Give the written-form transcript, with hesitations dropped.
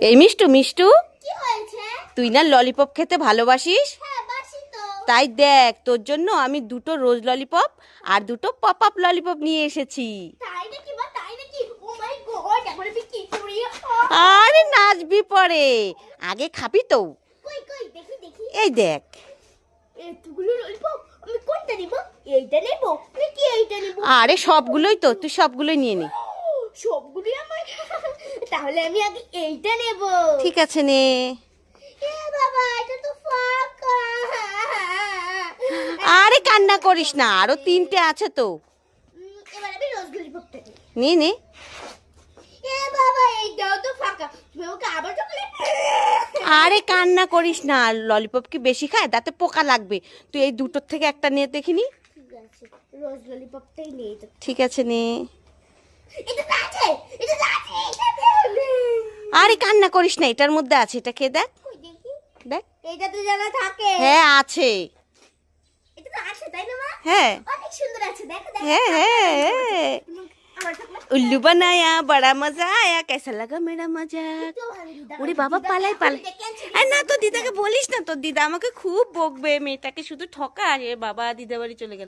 এই মিষ্টু মিষ্টু, কি হয়েছে? তুই না ললিপপ খেতে ভালোবাসিস? হ্যাঁ, বাসি তো। তাই দেখ, তোর জন্য আমি দুটো রোজ ললিপপ আর দুটো পপ আপ ললিপপ নিয়ে এসেছি। তাই নাকি বা, তাই নাকি? ও মাই গড, এখন আমি কি করি? আরে নাচবি পরে, আগে খাবি তো। কই কই দেখি দেখি। এই দেখ। এতগুলো ললিপপ, আমি কোনটা নিব? এইটা নেব নাকি এইটা নেব? আরে সবগুলোই তো, তুই সবগুলোই নিয়ে নে। সবগুলো আমার। তাহলে আমি আগে এইটা নেব। ঠিক আছে নে। এ বাবা, এটা তো ফাঁকা। আরে কান্না করিস না, আরো তিনটে আছে তো। এবার আমি রোজ ললিপপটা নিই। নে নে। এ বাবা, এইটাও তো ফাঁকা। তুমি ওকে আবার চকলেট। আরে কান্না করিস না, ললিপপ কি বেশি খায়? তাতে পোকা লাগবে। তুই এই দুটোর থেকে একটা নিয়ে দেখিনি। ঠিক আছে, রোজ ললিপপটাই নেই তো। ঠিক আছে নে। এটা তো আছে, এটা তো আছে, এটা তো নেই। আরে কান্না করিস না, এটার মধ্যে আছে, এটা খেয়ে দেখ। কই দেখি। দেখ। এটা তো জানা থাকে। হ্যাঁ আছে। এটা তো আছে, তাই না মা? হ্যাঁ অনেক সুন্দর আছে, দেখো দেখো। হ্যাঁ হ্যাঁ। আমার চকলেট। उल्लू बनाया बड़ा मजा आया, कैसा लगा मेरा मजाक? তো ভালো দিদা। ওরে বাবা, পালাই পালাই। আর না, তো দিদাকে বলিস না, তোর দিদা আমাকে খুব বকবে, মেয়েটাকে শুধু ঠকা। আরে বাবা, দিদা বাড়ি চলে গেল।